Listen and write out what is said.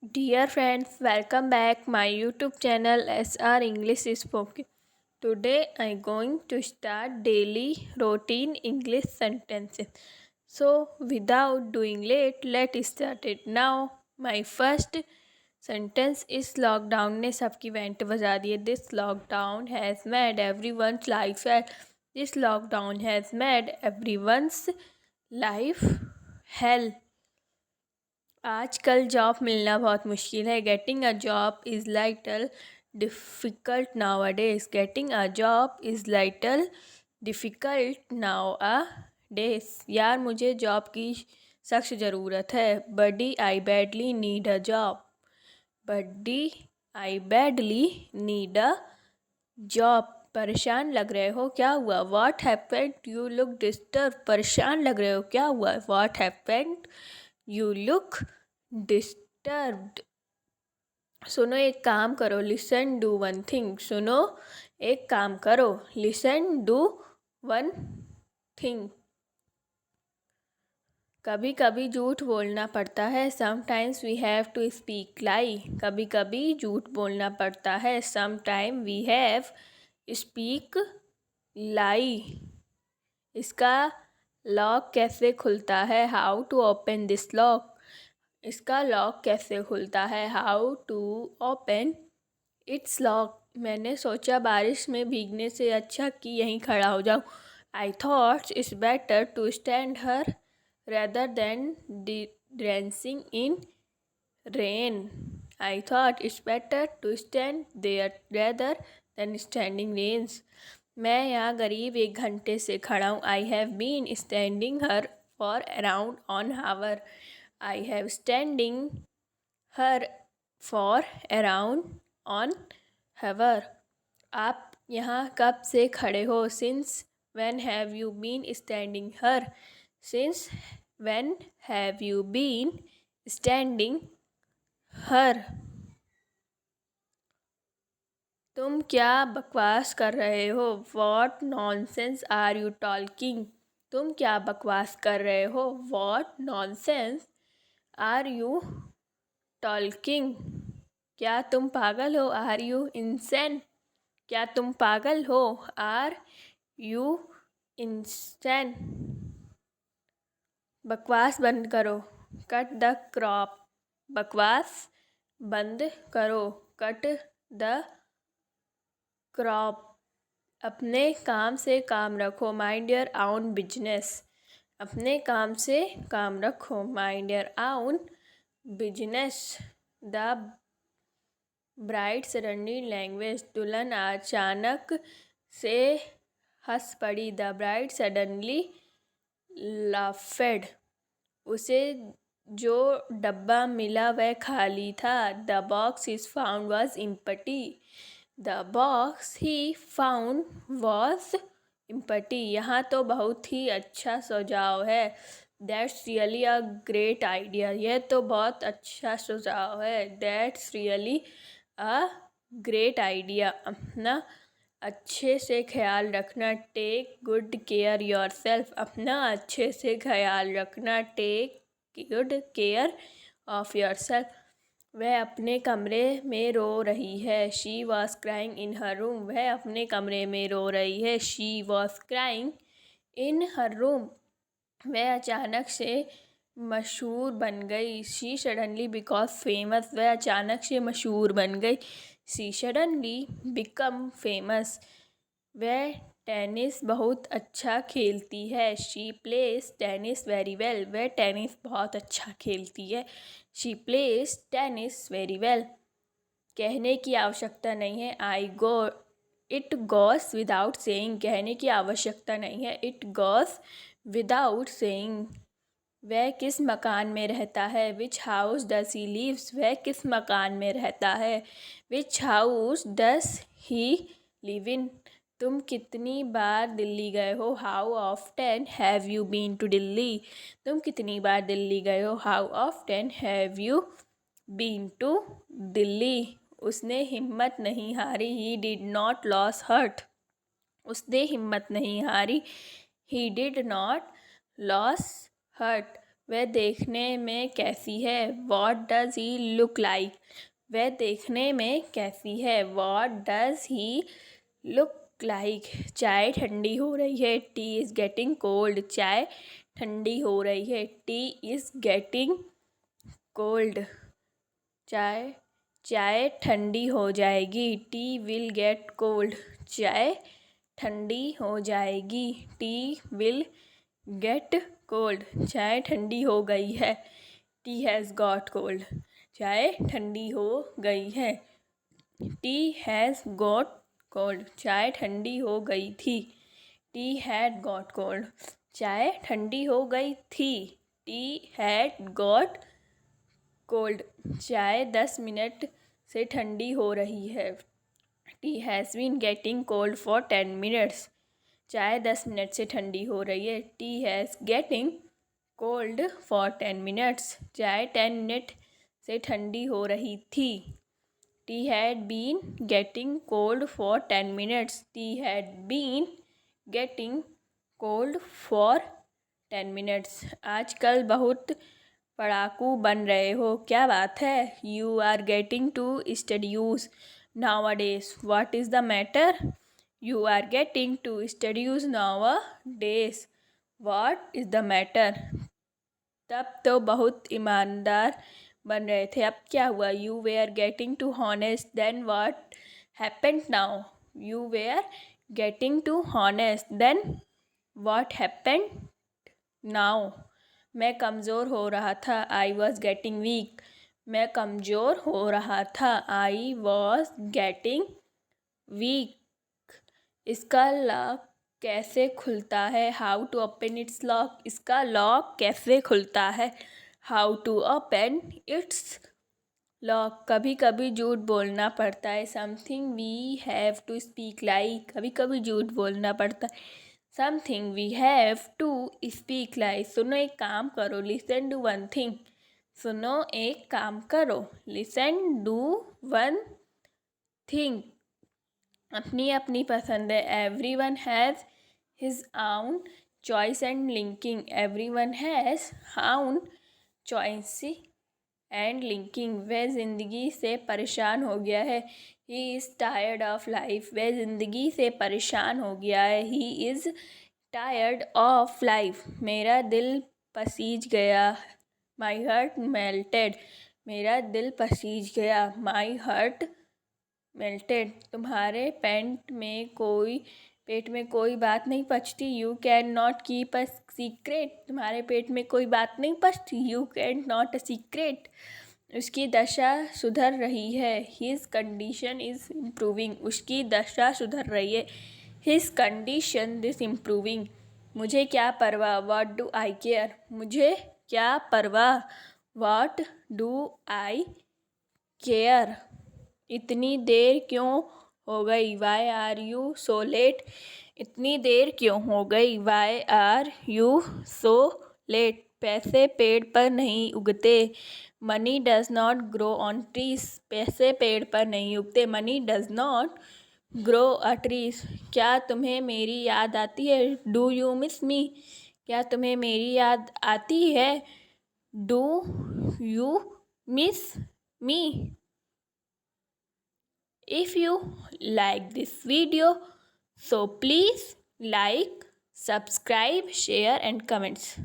Dear friends, welcome back my YouTube channel SR English Spoken. Today I'm going to start daily routine English sentences. So without doing late, let's start it now. My first sentence is lockdown ने सबकी went बजा दी है. This lockdown has made everyone's life hell. This lockdown has made everyone's life hell. आजकल job मिलना बहुत मुश्किल है. Getting a job is little difficult nowadays. Getting a job is little difficult nowadays. यार मुझे job की सख्त ज़रूरत है. Buddy I badly need a job. Buddy I badly need a job. परेशान लग रहे हो, क्या हुआ? What happened? You look disturb. परेशान लग रहे हो, क्या हुआ? What happened? You look disturbed. सुनो एक काम करो. Listen do one thing. सुनो एक काम करो. Listen do one thing. कभी कभी झूठ बोलना पड़ता है. Sometimes we have to speak lie. कभी कभी झूठ बोलना पड़ता है. Sometime we have speak lie. इसका लॉक कैसे खुलता है? How to open this lock. इसका लॉक कैसे खुलता है? How to open its lock. मैंने सोचा बारिश में भीगने से अच्छा कि यहीं खड़ा हो जाऊं. I thought it's better to stand here rather than drenching in rain. I thought it's better to stand there rather than standing rains. मैं यहाँ करीब 1 घंटे से खड़ा हूँ. I have been standing here for around on hour. I have standing her for around on hour. आप यहाँ कब से खड़े हो? Since when have you been standing her? Since when have you been standing her? तुम क्या बकवास कर रहे हो? What nonsense are you talking? तुम क्या बकवास कर रहे हो? What nonsense are you talking. क्या तुम पागल हो? Are you insane. क्या तुम पागल हो? Are you insane. बकवास बंद करो. Cut the crap. बकवास बंद करो. Cut the crap. अपने काम से काम रखो. Mind your own business. अपने काम से काम रखो. Mind your own business. The bride suddenly language. दुल्हन अचानक से हंस पड़ी. The bride suddenly laughed. उसे जो डब्बा मिला वह खाली था. The box is found was empty. The box he found was empty. यहाँ तो बहुत ही अच्छा सुझाव है. That's really a great idea. यह तो बहुत अच्छा सुझाव है. That's really a great idea. अपना अच्छे से ख्याल रखना. Take good care yourself. अपना अच्छे से ख्याल रखना. Take good care of yourself. वह अपने कमरे में रो रही है. She was crying in her room. वह अपने कमरे में रो रही है. She was crying in her room. वह अचानक से मशहूर बन गई. She suddenly because famous. वह अचानक से मशहूर बन गई. She suddenly become famous. वह टेनिस बहुत अच्छा खेलती है. She plays tennis very well. वह टेनिस बहुत अच्छा खेलती है. She plays tennis very well. कहने की आवश्यकता नहीं है. I go it goes without saying. कहने की आवश्यकता नहीं है. It goes without saying. वह किस मकान में रहता है? Which house does he lives. वह किस मकान में रहता है? Which house does he live in. तुम कितनी बार दिल्ली गए हो? How often have you been to Delhi. तुम कितनी बार दिल्ली गए हो? How often have you been to Delhi. उसने हिम्मत नहीं हारी. He did not lose heart. उसने हिम्मत नहीं हारी. He did not lose heart. वह देखने में कैसी है? What does he look like? वह देखने में कैसी है? What does he look like? चाय ठंडी हो रही है। Tea is getting cold. चाय ठंडी हो रही है। Tea is getting cold. चाय ठंडी हो जाएगी। Tea will get cold. चाय ठंडी हो जाएगी। Tea will get cold. चाय ठंडी हो गई है। Tea has got cold. चाय ठंडी हो गई है। Tea has got cold. चाय ठंडी हो गई थी। Tea had got cold. चाय ठंडी हो गई थी। Tea had got cold. चाय 10 मिनट से ठंडी हो रही है। Tea has been getting cold for 10 minutes. चाय 10 मिनट से ठंडी हो रही है। Tea has getting cold for 10 minutes. चाय 10 मिनट से ठंडी हो रही थी। Tea had been getting cold for 10 minutes. Tea had been getting cold for 10 minutes. आजकल बहुत पढ़ाकू बन रहे हो, क्या बात है? You are getting too studious nowadays. What is the matter? You are getting too studious nowadays. What is the matter? तब तो बहुत ईमानदार बन रहे थे, अब क्या हुआ? You were getting too honest. Then what happened now? You were getting too honest. Then what happened now? मैं कमज़ोर हो रहा था। I was getting weak. मैं कमज़ोर हो रहा था। I was getting weak. इसका लॉक कैसे खुलता है? How to open its lock. इसका लॉक कैसे खुलता है? How to open its lock. कभी कभी झूठ बोलना पड़ता है। Something we have to speak like. कभी कभी झूठ बोलना पड़ता है। Something we have to speak like. सुनो एक काम करो। Listen to one thing. सुनो एक काम करो। Listen do one thing. अपनी अपनी पसंद है। Everyone has his own choice and linking. Everyone has own choice and linking. वह ज़िंदगी से परेशान हो गया है। He is tired of life. वह ज़िंदगी से परेशान हो गया है। He is tired of life. मेरा दिल पसीज गया। My heart melted. मेरा दिल पसीज गया। My heart melted. तुम्हारे पेट में कोई बात नहीं पचती। You cannot keep a secret. तुम्हारे पेट में कोई बात नहीं पचती। You cannot a secret. उसकी दशा सुधर रही है। His condition is improving. उसकी दशा सुधर रही है। His condition is improving. मुझे क्या परवाह? What do I care? मुझे क्या परवाह? What do I care? इतनी देर क्यों हो गई? Why are you so late? इतनी देर क्यों हो गई? Why are you so late? पैसे पेड़ पर नहीं उगते। Money does not grow on trees. पैसे पेड़ पर नहीं उगते। Money does not grow a trees. क्या तुम्हें मेरी याद आती है? Do you miss me? क्या तुम्हें मेरी याद आती है? Do you miss me? If you like this video, so please like, subscribe, share and comments.